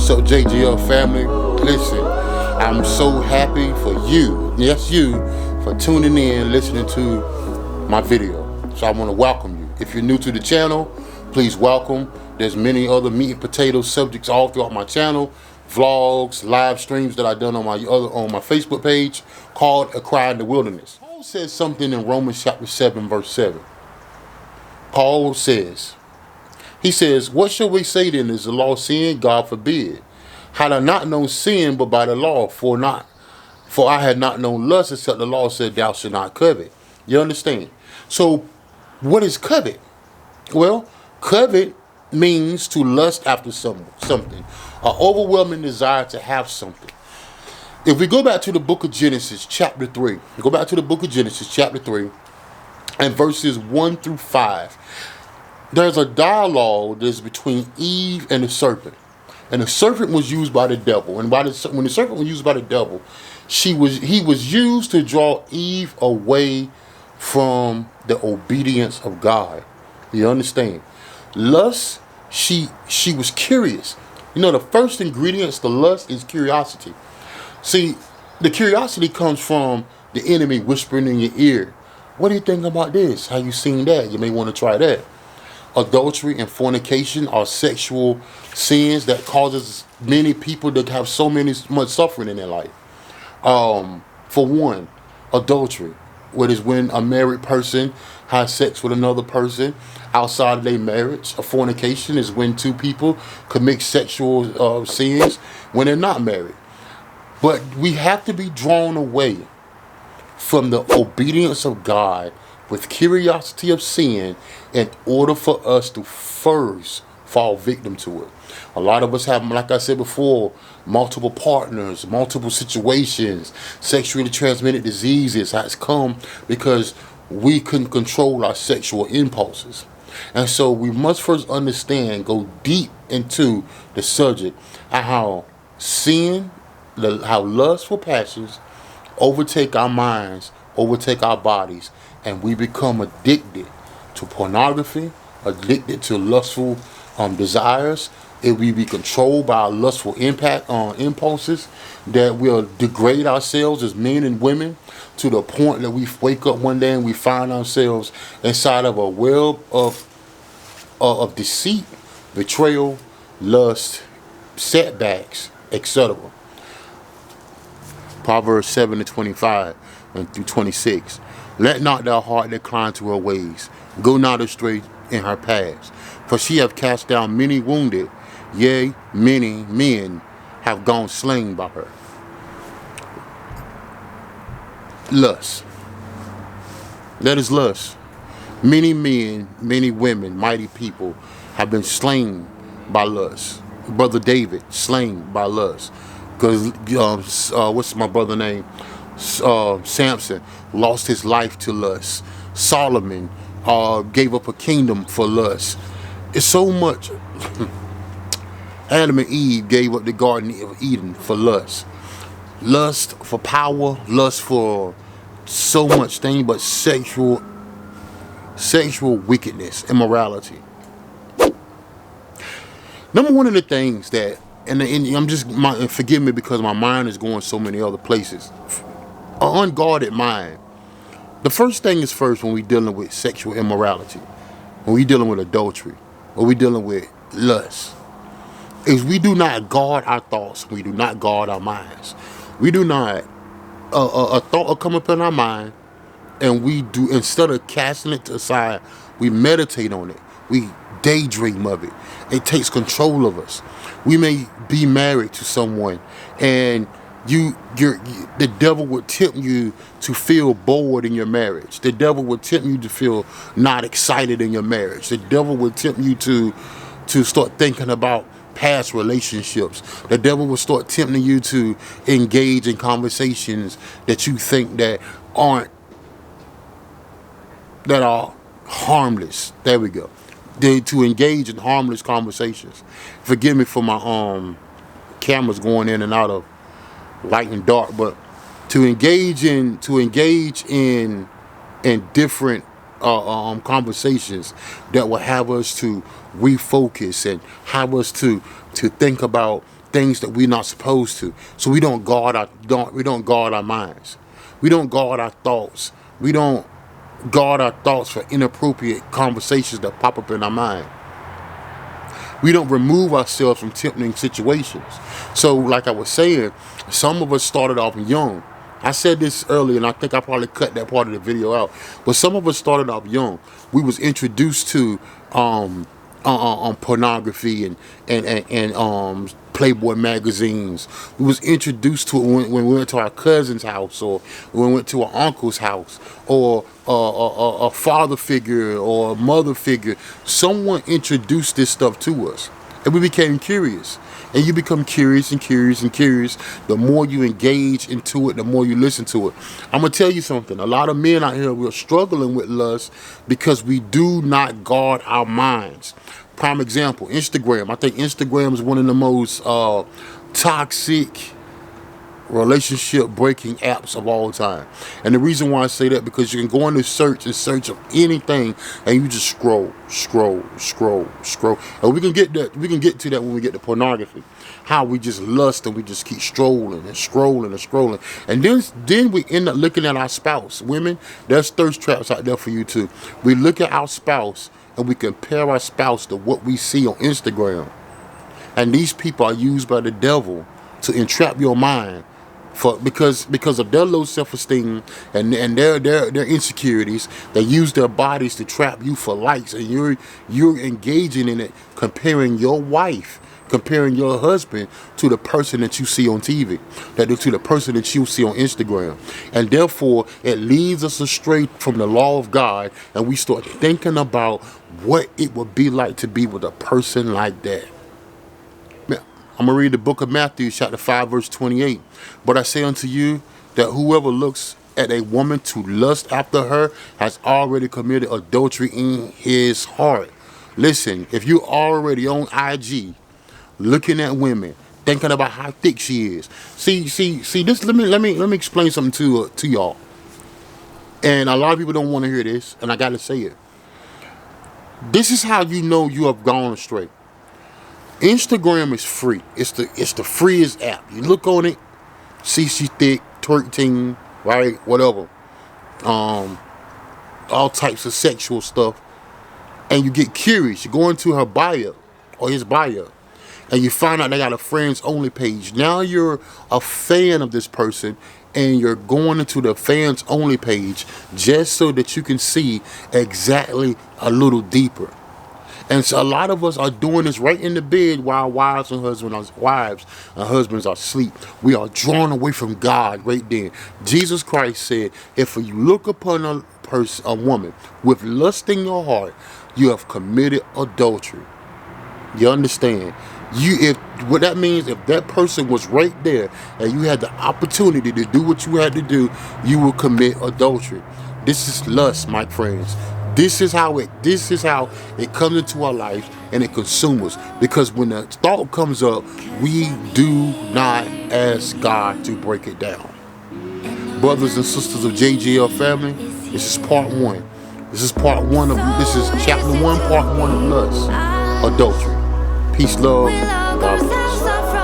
What's up, JGL family? Listen, I'm so happy for you, yes you, for tuning in, listening to my video. So I want to welcome you. If you're new to the channel, please welcome. There's many other meat and potato subjects all throughout my channel, vlogs, live streams that I've done on my Facebook page called A Cry in the Wilderness. Paul says something in Romans chapter 7, verse 7. Paul says, he says, what shall we say then? Is the law sin? God forbid. Had I not known sin but by the law, for I had not known lust except the law said thou shalt not covet. You understand? So what is covet? Well, covet means to lust after something, an overwhelming desire to have something. If we go back to the book of Genesis chapter 3, and verses 1 through 5, there's a dialogue that's between Eve and the serpent. And the serpent was used by the devil. And when the serpent was used by the devil, he was used to draw Eve away from the obedience of God. You understand? Lust, she was curious. You know, the first ingredients to lust is curiosity. See, the curiosity comes from the enemy whispering in your ear. What do you think about this? How you seen that? You may want to try that. Adultery and fornication are sexual sins that causes many people to have much suffering in their life. For one, adultery, which is when a married person has sex with another person outside of their marriage. A fornication is when two people commit sexual sins when they're not married. But we have to be drawn away from the obedience of God with curiosity of sin in order for us to first fall victim to it. A lot of us have, like I said before, multiple partners, multiple situations, sexually transmitted diseases has come because we couldn't control our sexual impulses. And so we must first understand, go deep into the subject of how sin, how lustful passions overtake our minds, overtake our bodies, and we become addicted to pornography, addicted to lustful desires. If we be controlled by our lustful impulses, that will degrade ourselves as men and women to the point that we wake up one day and we find ourselves inside of a web of deceit, betrayal, lust, setbacks, etc. Proverbs 7:25 and through 26. Let not thy heart decline to her ways. Go not astray in her paths. For she hath cast down many wounded. Yea, many men have gone slain by her. Lust. That is lust. Many men, many women, mighty people have been slain by lust. Brother David, slain by lust. Because, what's my brother's name? Samson lost his life to lust. Solomon gave up a kingdom for lust. It's so much. Adam and Eve gave up the Garden of Eden for lust. Lust for power, lust for so much thing, but sexual wickedness, immorality. Number one of the things that, and I'm just, forgive me because my mind is going so many other places. An unguarded mind. The first thing is first when we're dealing with sexual immorality, when we're dealing with adultery, when we're dealing with lust, is we do not guard our thoughts, we do not guard our minds. We do not, a thought will come up in our mind, and we do, instead of casting it aside, we meditate on it. We daydream of it. It takes control of us. We may be married to someone, and the devil would tempt you to feel bored in your marriage. The devil would tempt you to feel not excited in your marriage. The devil would tempt you to start thinking about past relationships. The devil will start tempting you to engage in conversations that you think that are harmless. There we go. To engage in harmless conversations. Forgive me for my cameras going in and out of light and dark, but to engage in different conversations that will have us to refocus and have us to think about things that we're not supposed to. So we don't guard our minds. We don't guard our thoughts. We don't guard our thoughts for inappropriate conversations that pop up in our mind. We don't remove ourselves from tempting situations. So like I was saying, some of us started off young. I said this earlier, and I think I probably cut that part of the video out. But some of us started off young. We was introduced to pornography and Playboy magazines. We was introduced to it when we went to our cousin's house, or when we went to our uncle's house, or a father figure or a mother figure. Someone introduced this stuff to us, and we became curious. And you become curious and curious and curious. The more you engage into it, the more you listen to it. I'm going to tell you something. A lot of men out here, we're struggling with lust because we do not guard our minds. Prime example, Instagram. I think Instagram is one of the most toxic relationship breaking apps of all time. And the reason why I say that, because you can go into search of anything, and you just scroll. And we can get to that when we get to pornography. How we just lust and we just keep strolling. And then we end up looking at our spouse. Women, there's thirst traps out there for you too. We look at our spouse and we compare our spouse to what we see on Instagram. And these people are used by the devil to entrap your mind because of their low self-esteem and their insecurities. They use their bodies to trap you for likes, and you're engaging in it, comparing your wife, comparing your husband to the person that you see on TV, to the person that you see on Instagram. And therefore, it leads us astray from the law of God, and we start thinking about what it would be like to be with a person like that. I'm going to read the book of Matthew, chapter 5, verse 28. But I say unto you that whoever looks at a woman to lust after her has already committed adultery in his heart. Listen, if you're already on IG looking at women, thinking about how thick she is. See this. Let me explain something to y'all. And a lot of people don't want to hear this, and I got to say it. This is how you know you have gone astray. Instagram is free. It's the freest app. You look on it, see she thick, twerk team, right? Whatever. All types of sexual stuff. And you get curious. You go into her bio or his bio, and you find out they got a friends only page. Now you're a fan of this person, and you're going into the fans only page just so that you can see exactly a little deeper. And so a lot of us are doing this right in the bed while wives and husbands are asleep. We are drawn away from God right then. Jesus Christ said, if you look upon a woman with lust in your heart, you have committed adultery. You understand? What that means, if that person was right there and you had the opportunity to do what you had to do, you will commit adultery. This is lust, my friends. This is how it comes into our life, and it consumes us. Because when the thought comes up, we do not ask God to break it down. Brothers and sisters of JJL family, this is part 1. This is chapter 1, part 1 of lust, adultery. Peace, love, God bless.